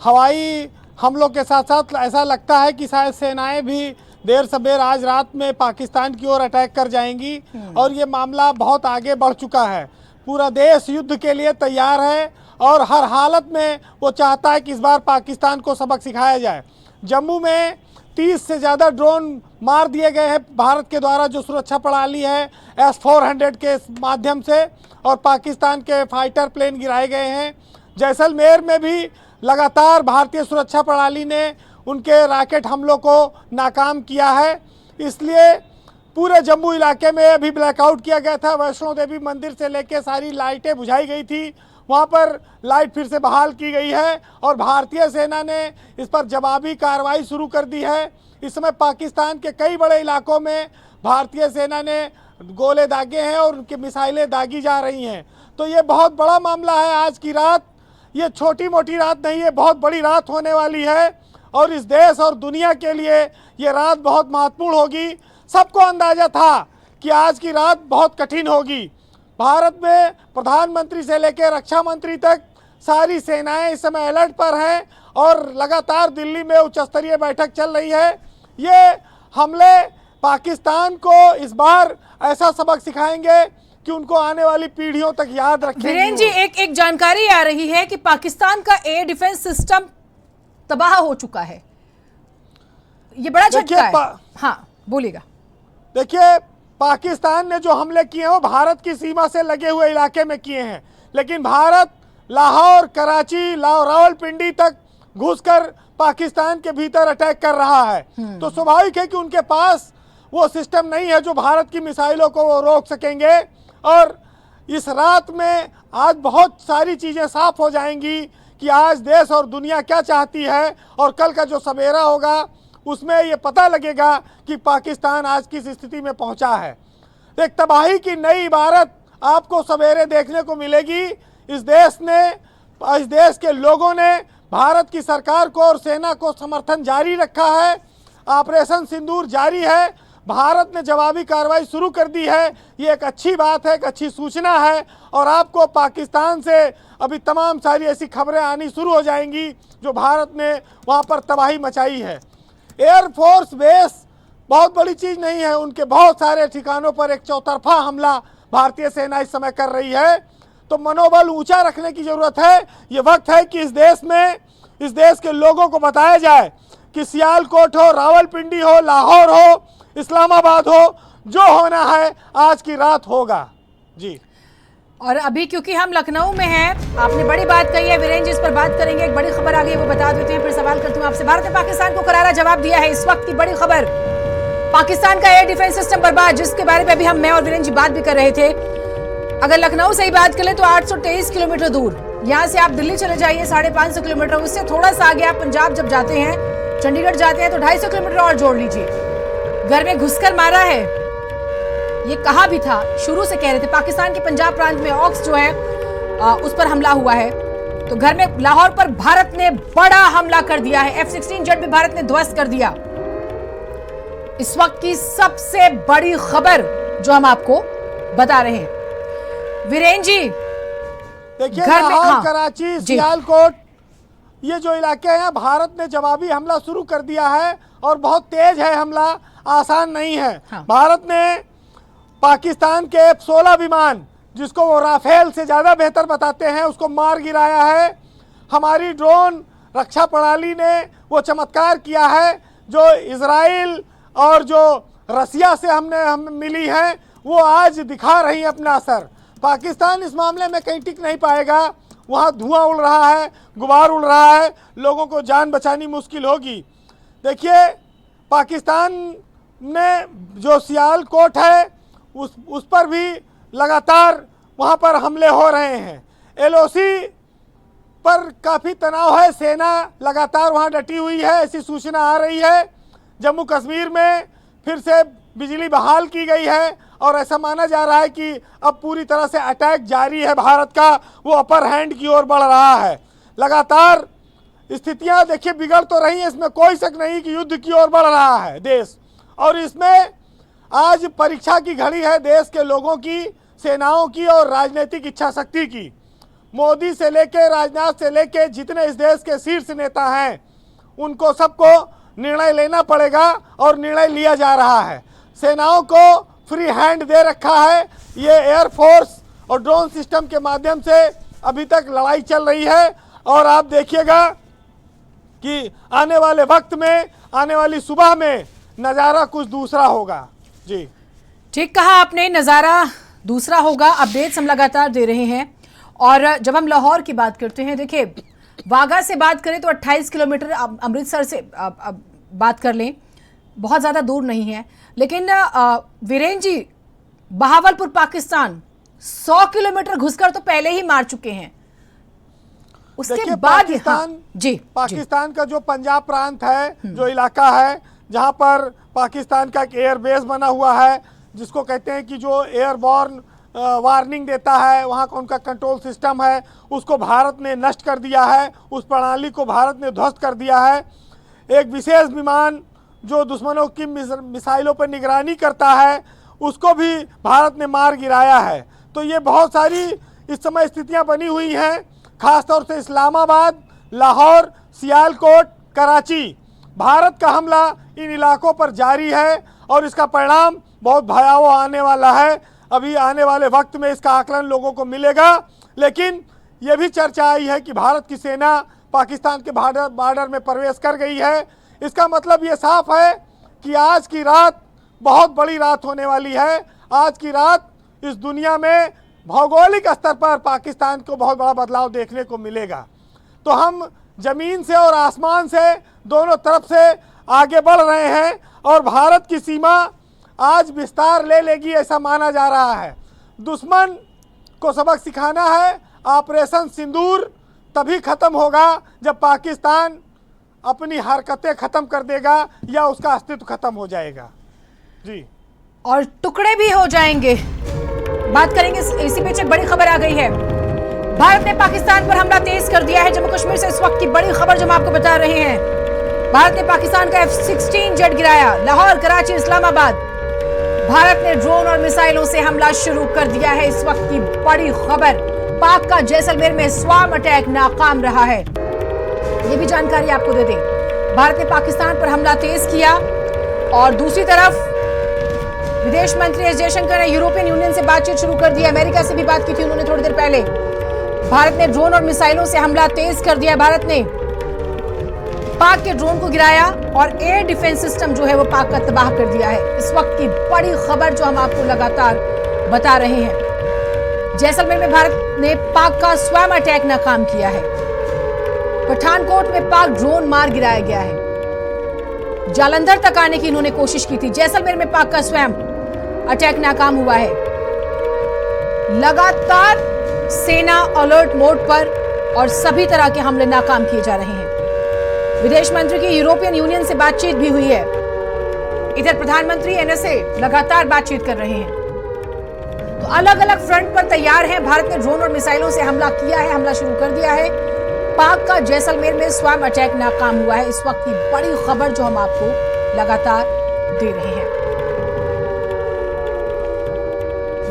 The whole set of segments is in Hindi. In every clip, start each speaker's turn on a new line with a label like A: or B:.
A: हवाई हमलों के साथ साथ ऐसा लगता है कि शायद सेनाएं भी देर सबेर आज रात में पाकिस्तान की ओर अटैक कर जाएंगी और ये मामला बहुत आगे बढ़ चुका है। पूरा देश युद्ध के लिए तैयार है और हर हालत में वो चाहता है कि इस बार पाकिस्तान को सबक सिखाया जाए। जम्मू में 30 से ज़्यादा ड्रोन मार दिए गए हैं भारत के द्वारा, जो सुरक्षा प्रणाली है S-400 के माध्यम से, और पाकिस्तान के फाइटर प्लेन गिराए गए हैं। जैसलमेर में भी लगातार भारतीय सुरक्षा प्रणाली ने उनके रॉकेट हमलों को नाकाम किया है। इसलिए पूरे जम्मू इलाके में अभी ब्लैकआउट किया गया था। वैष्णो देवी मंदिर से लेकर सारी लाइटें बुझाई गई थी, वहाँ पर लाइट फिर से बहाल की गई है और भारतीय सेना ने इस पर जवाबी कार्रवाई शुरू कर दी है। इस समय पाकिस्तान के कई बड़े इलाकों में भारतीय सेना ने गोले दागे हैं और उनकी मिसाइलें दागी जा रही हैं। तो ये बहुत बड़ा मामला है आज की रात। ये छोटी मोटी रात नहीं है, बहुत बड़ी रात होने वाली है और इस देश और दुनिया के लिए ये रात बहुत महत्वपूर्ण होगी। सबको अंदाजा था कि आज की रात बहुत कठिन होगी। भारत में प्रधानमंत्री से लेकर रक्षा मंत्री तक सारी सेनाएं इस समय अलर्ट पर हैं और लगातार दिल्ली में उच्च स्तरीय बैठक चल रही है। ये हमले पाकिस्तान को इस बार ऐसा सबक सिखाएंगे कि उनको आने वाली पीढ़ियों तक याद रखेंगे।
B: वीरेंद्र जी, एक जानकारी आ रही है कि पाकिस्तान का एयर डिफेंस सिस्टम तबाह हो चुका है। ये बड़ा झटका है। हाँ, बोलिएगा।
A: देखिए, पाकिस्तान ने जो हमले किए हैं वो भारत की सीमा से लगे हुए इलाके में किए हैं, लेकिन भारत लाहौर, कराची, रावलपिंडी तक घुसकर पाकिस्तान के भीतर अटैक कर रहा है। तो स्वाभाविक है कि उनके पास वो सिस्टम नहीं है जो भारत की मिसाइलों को वो रोक सकेंगे। और इस रात में आज बहुत सारी चीज़ें साफ हो जाएंगी कि आज देश और दुनिया क्या चाहती है, और कल का जो सवेरा होगा उसमें ये पता लगेगा कि पाकिस्तान आज किस स्थिति में पहुंचा है। एक तबाही की नई इबारत आपको सवेरे देखने को मिलेगी। इस देश के लोगों ने भारत की सरकार को और सेना को समर्थन जारी रखा है। ऑपरेशन सिंदूर जारी है। भारत ने जवाबी कार्रवाई शुरू कर दी है। ये एक अच्छी बात है, एक अच्छी सूचना है। और आपको पाकिस्तान से अभी तमाम सारी ऐसी खबरें आनी शुरू हो जाएंगी जो भारत ने वहाँ पर तबाही मचाई है। एयरफोर्स बेस बहुत बड़ी चीज़ नहीं है, उनके बहुत सारे ठिकानों पर एक चौतरफा हमला भारतीय सेना इस समय कर रही है। तो मनोबल ऊंचा रखने की ज़रूरत है। ये वक्त है कि इस देश के लोगों को बताया जाए कि सियालकोट हो, रावलपिंडी हो, लाहौर हो, इस्लामाबाद हो, जो होना है आज की रात होगा। जी।
B: और अभी क्योंकि हम लखनऊ में हैं, आपने बड़ी बात कही है वीरेंद्र जी, इस पर बात करेंगे। एक बड़ी खबर आ गई है, वो बता देते हैं, फिर सवाल करती हूँ आपसे। भारत ने पाकिस्तान को करारा जवाब दिया है। इस वक्त की बड़ी खबर, पाकिस्तान का एयर डिफेंस सिस्टम बर्बाद, जिसके बारे में अभी मैं और वीरेंद्र जी बात भी कर रहे थे। अगर लखनऊ से ही बात करें तो 823 किलोमीटर दूर, यहाँ से आप दिल्ली चले जाइए 550 किलोमीटर, उससे थोड़ा सा आगे आप पंजाब जब जाते हैं, चंडीगढ़ जाते हैं तो 250 किलोमीटर और जोड़ लीजिए। घर में घुसकर मारा है, ये कहा भी था, शुरू से कह रहे थे। पाकिस्तान के पंजाब प्रांत में ऑक्स जो है उस पर हमला हुआ है। तो घर में लाहौर पर भारत ने बड़ा हमला कर दिया है। F-16 जेट भी भारत ने ध्वस्त कर दिया। इस वक्त की सबसे बड़ी खबर जो हम आपको बता रहे हैं वीरेंद्र जी,
A: देखिए, लाहौर, कराची, सियालकोट, ये जो इलाके हैं, भारत ने जवाबी हमला शुरू कर दिया है और बहुत तेज है हमला, आसान नहीं है।
B: हाँ।
A: भारत ने पाकिस्तान के F-16 विमान, जिसको वो राफेल से ज़्यादा बेहतर बताते हैं, उसको मार गिराया है। हमारी ड्रोन रक्षा प्रणाली ने वो चमत्कार किया है जो इजराइल और जो रसिया से हमें मिली हैं, वो आज दिखा रही हैं अपना असर। पाकिस्तान इस मामले में कहीं टिक नहीं पाएगा। वहाँ धुआं उड़ रहा है, गुबार उड़ रहा है, लोगों को जान बचानी मुश्किल होगी। देखिए, पाकिस्तान ने जो सियालकोट है उस पर भी लगातार वहाँ पर हमले हो रहे हैं। LOC पर काफ़ी तनाव है, सेना लगातार वहाँ डटी हुई है, ऐसी सूचना आ रही है। जम्मू कश्मीर में फिर से बिजली बहाल की गई है और ऐसा माना जा रहा है कि अब पूरी तरह से अटैक जारी है भारत का, वो अपर हैंड की ओर बढ़ रहा है। लगातार स्थितियां देखिए बिगड़ तो रही हैं, इसमें कोई शक नहीं कि युद्ध की ओर बढ़ रहा है देश। और इसमें आज परीक्षा की घड़ी है देश के लोगों की, सेनाओं की और राजनीतिक इच्छा शक्ति की। मोदी से लेके राजनाथ से लेके जितने इस देश के शीर्ष नेता हैं उनको सबको निर्णय लेना पड़ेगा और निर्णय लिया जा रहा है। सेनाओं को फ्री हैंड दे रखा है। ये एयरफोर्स और ड्रोन सिस्टम के माध्यम से अभी तक लड़ाई चल रही है और आप देखिएगा कि आने वाले वक्त में, आने वाली सुबह में नज़ारा कुछ दूसरा होगा। जी
B: ठीक कहा आपने, नज़ारा दूसरा होगा। अपडेट्स हम लगातार दे रहे हैं। और जब हम लाहौर की बात करते हैं, देखिए वाघा से बात करें तो 28 किलोमीटर, अमृतसर से बात कर लें बहुत ज़्यादा दूर नहीं है, लेकिन वीरेन जी बहावलपुर पाकिस्तान 100 किलोमीटर घुसकर तो पहले ही मार चुके हैं। उसके बाद
A: पाकिस्तान का जो पंजाब प्रांत है, जो इलाका है जहां पर पाकिस्तान का एक एयर बेस बना हुआ है, जिसको कहते हैं कि जो एयरबॉर्न वार्निंग देता है, वहाँ का उनका कंट्रोल सिस्टम है, उसको भारत ने नष्ट कर दिया है। उस प्रणाली को भारत ने ध्वस्त कर दिया है। एक विशेष विमान जो दुश्मनों की मिसाइलों पर निगरानी करता है, उसको भी भारत ने मार गिराया है। तो ये बहुत सारी इस समय स्थितियाँ बनी हुई हैं, खासतौर से इस्लामाबाद, लाहौर, सियालकोट, कराची। भारत का हमला इन इलाकों पर जारी है और इसका परिणाम बहुत भयावह आने वाला है। अभी आने वाले वक्त में इसका आकलन लोगों को मिलेगा। लेकिन ये भी चर्चा आई है कि भारत की सेना पाकिस्तान के बॉर्डर में प्रवेश कर गई है। इसका मतलब ये साफ है कि आज की रात बहुत बड़ी रात होने वाली है। आज की रात इस दुनिया में भौगोलिक स्तर पर पाकिस्तान को बहुत बड़ा बदलाव देखने को मिलेगा। तो हम ज़मीन से और आसमान से दोनों तरफ से आगे बढ़ रहे हैं और भारत की सीमा आज विस्तार ले लेगी, ऐसा माना जा रहा है। दुश्मन को सबक सिखाना है। ऑपरेशन सिंदूर तभी ख़त्म होगा जब पाकिस्तान अपनी हरकतें ख़त्म कर देगा या उसका अस्तित्व ख़त्म हो जाएगा। जी,
B: और टुकड़े भी हो जाएंगे। बात करेंगे, इसी बीच एक बड़ी खबर आ गई है। भारत ने पाकिस्तान पर हमला तेज कर दिया है। जम्मू कश्मीर से इस वक्त की बड़ी खबर जो हम आपको बता रहे हैं, भारत ने पाकिस्तान का F-16 जेट गिराया। लाहौर, कराची, इस्लामाबाद, भारत ने ड्रोन और मिसाइलों से हमला शुरू कर दिया है। इस वक्त की बड़ी खबर, पाक का जैसलमेर में स्वाम अटैक नाकाम रहा है। ये भी जानकारी आपको दे दें, भारत ने पाकिस्तान पर हमला तेज किया और दूसरी तरफ विदेश मंत्री एस जयशंकर ने यूरोपियन यूनियन से बातचीत शुरू कर दी। अमेरिका से भी बात की थी उन्होंने थोड़ी देर पहले। भारत ने ड्रोन और मिसाइलों से हमला तेज कर दिया। भारत ने पाक के ड्रोन को गिराया और एयर डिफेंस सिस्टम जो है वो पाक का तबाह कर दिया है। इस वक्त की बड़ी खबर जो हम आपको लगातार बता रहे हैं, जैसलमेर में भारत ने पाक का स्वयं अटैक नाकाम किया है। पठानकोट में पाक ड्रोन मार गिराया गया है। जालंधर तक आने की इन्होंने कोशिश की थी। जैसलमेर में पाक का स्वयं अटैक नाकाम हुआ है। लगातार सेना अलर्ट मोड पर और सभी तरह के हमले नाकाम किए जा रहे हैं। विदेश मंत्री की यूरोपियन यूनियन से बातचीत भी हुई है। इधर प्रधानमंत्री एनएसए लगातार बातचीत कर रहे हैं। तो अलग अलग फ्रंट पर तैयार हैं। भारत ने ड्रोन और मिसाइलों से हमला किया है, हमला शुरू कर दिया है। पाक का जैसलमेर में स्वयं अटैक नाकाम हुआ है। इस वक्त की बड़ी खबर जो हम आपको लगातार दे रहे हैं।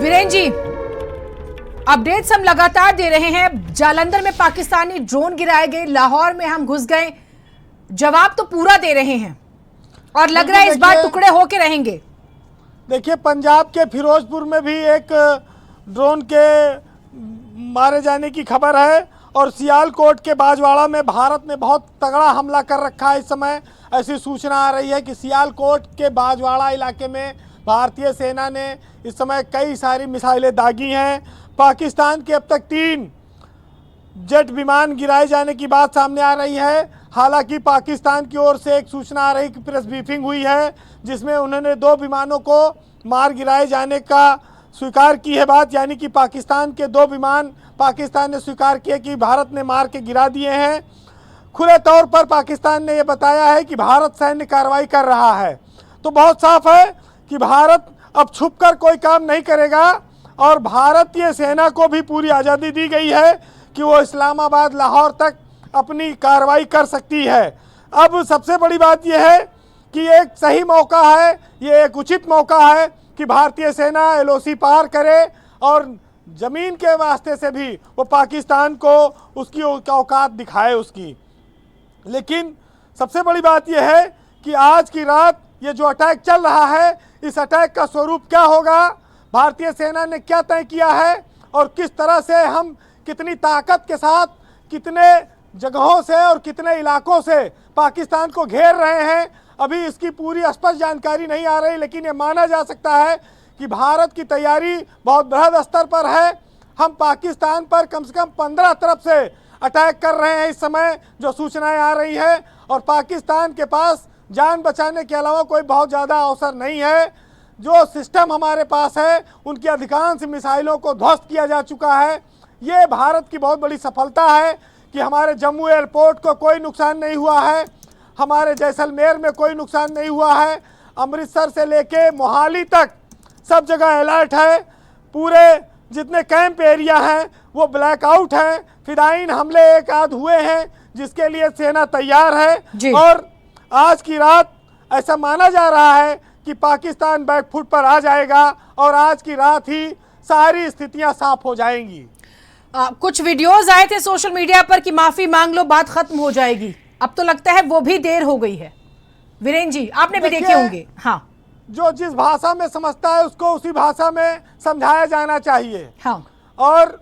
B: वीरेन जी, अपडेट्स हम लगातार दे रहे हैं। जालंधर में पाकिस्तानी ड्रोन गिराए गए, लाहौर में हम घुस गए, जवाब तो पूरा दे रहे हैं और लग रहा है इस बार टुकड़े होके रहेंगे।
A: देखिए, पंजाब के फिरोजपुर में भी एक ड्रोन के मारे जाने की खबर है और सियालकोट के बाजवाड़ा में भारत ने बहुत तगड़ा हमला कर रखा है। इस समय ऐसी सूचना आ रही है कि सियालकोट के बाजवाड़ा इलाके में भारतीय सेना ने इस समय कई सारी मिसाइलें दागी हैं। पाकिस्तान के अब तक 3 जेट विमान गिराए जाने की बात सामने आ रही है। हालांकि पाकिस्तान की ओर से एक सूचना आ रही कि प्रेस ब्रीफिंग हुई है जिसमें उन्होंने 2 विमानों को मार गिराए जाने का स्वीकार की है बात, यानी कि पाकिस्तान के 2 विमान पाकिस्तान ने स्वीकार किए कि भारत ने मार के गिरा दिए हैं। खुले तौर पर पाकिस्तान ने यह बताया है कि भारत सैन्य कार्रवाई कर रहा है। तो बहुत साफ है कि भारत अब छुपकर कोई काम नहीं करेगा और भारतीय सेना को भी पूरी आज़ादी दी गई है कि वो इस्लामाबाद, लाहौर तक अपनी कार्रवाई कर सकती है। अब सबसे बड़ी बात यह है कि एक सही मौका है, ये एक उचित मौका है कि भारतीय सेना एलओसी पार करे और जमीन के वास्ते से भी वो पाकिस्तान को उसकी औकात दिखाए उसकी। लेकिन सबसे बड़ी बात यह है कि आज की रात ये जो अटैक चल रहा है, इस अटैक का स्वरूप क्या होगा, भारतीय सेना ने क्या तय किया है और किस तरह से हम कितनी ताकत के साथ कितने जगहों से और कितने इलाकों से पाकिस्तान को घेर रहे हैं, अभी इसकी पूरी स्पष्ट जानकारी नहीं आ रही। लेकिन ये माना जा सकता है कि भारत की तैयारी बहुत बृहद स्तर पर है। हम पाकिस्तान पर कम से कम 15 तरफ से अटैक कर रहे हैं इस समय, जो सूचनाएं आ रही है, और पाकिस्तान के पास जान बचाने के अलावा कोई बहुत ज़्यादा अवसर नहीं है। जो सिस्टम हमारे पास है उनकी अधिकांश मिसाइलों को ध्वस्त किया जा चुका है। ये भारत की बहुत बड़ी सफलता है कि हमारे जम्मू एयरपोर्ट को कोई नुकसान नहीं हुआ है, हमारे जैसलमेर में कोई नुकसान नहीं हुआ है, अमृतसर से लेके मोहाली तक सब जगह अलर्ट है। पूरे जितने कैंप एरिया हैं वो ब्लैकआउट हैं। फिदाइन हमले एक आध हुए हैं जिसके लिए सेना तैयार है। और आज की रात ऐसा माना जा रहा है कि पाकिस्तान बैकफुट पर आ जाएगा और आज की रात ही सारी स्थितियां साफ हो जाएंगी।
B: कुछ वीडियोस आए थे सोशल मीडिया पर कि माफी मांग लो बात खत्म हो जाएगी, अब तो लगता है वो भी देर हो गई है। वीरेंद्र जी, आपने भी देखे होंगे। हाँ,
A: जो जिस भाषा में समझता है उसको उसी भाषा में समझाया जाना चाहिए।
B: हाँ।
A: और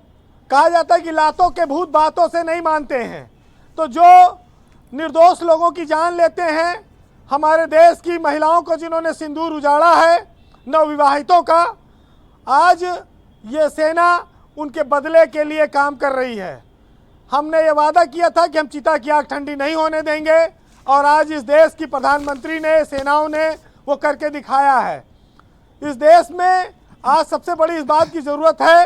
A: कहा जाता है कि लातों के भूत बातों से नहीं मानते हैं। तो जो निर्दोष लोगों की जान लेते हैं, हमारे देश की महिलाओं को जिन्होंने सिंदूर उजाड़ा है, नवविवाहितों का, आज ये सेना उनके बदले के लिए काम कर रही है। हमने ये वादा किया था कि हम चिता की आग ठंडी नहीं होने देंगे, और आज इस देश की प्रधानमंत्री ने, सेनाओं ने वो करके दिखाया है। इस देश में आज सबसे बड़ी इस बात की ज़रूरत है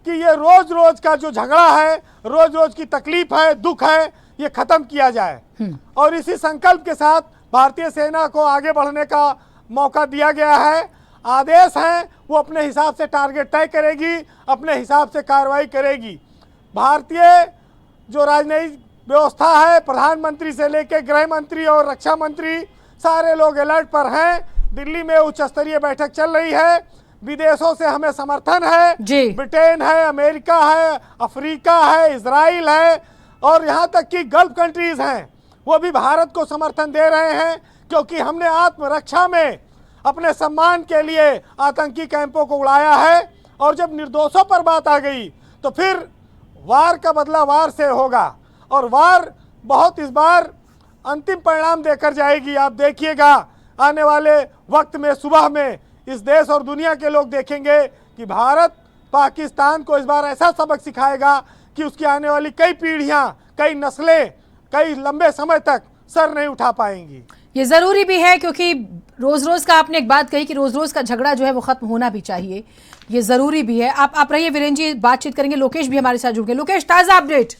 A: कि ये रोज़ रोज़ का जो झगड़ा है, रोज़ रोज़ की तकलीफ है, दुख है, ये ख़त्म किया जाए। और इसी संकल्प के साथ भारतीय सेना को आगे बढ़ने का मौका दिया गया है। आदेश हैं वो अपने हिसाब से टारगेट तय करेगी, अपने हिसाब से कार्रवाई करेगी। भारतीय जो राजनयिक व्यवस्था है, प्रधानमंत्री से लेकर गृह मंत्री और रक्षा मंत्री, सारे लोग अलर्ट पर हैं। दिल्ली में उच्च स्तरीय बैठक चल रही है। विदेशों से हमें समर्थन है, ब्रिटेन है, अमेरिका है, अफ्रीका है, इजराइल है, और यहाँ तक कि गल्फ कंट्रीज हैं, वो भी भारत को समर्थन दे रहे हैं, क्योंकि हमने आत्मरक्षा में अपने सम्मान के लिए आतंकी कैंपों को उड़ाया है। और जब निर्दोषों पर बात आ गई तो फिर वार का बदला वार से होगा, और वार बहुत इस बार अंतिम परिणाम देकर जाएगी। आप देखिएगा आने वाले वक्त में, सुबह में इस देश और दुनिया के लोग देखेंगे कि भारत पाकिस्तान को इस बार ऐसा सबक सिखाएगा कि उसकी आने वाली कई पीढ़ियां, कई नस्लें, कई लंबे समय तक सर नहीं उठा पाएंगी।
B: ये ज़रूरी भी है, क्योंकि रोज़ रोज़ का आपने एक बात कही कि रोज़ रोज़ का झगड़ा जो है वो ख़त्म होना भी चाहिए, ये ज़रूरी भी है। आप रहिए वीरेंद्र जी, बातचीत करेंगे। लोकेश भी हमारे साथ जुड़ गए। लोकेश, ताज़ा अपडेट।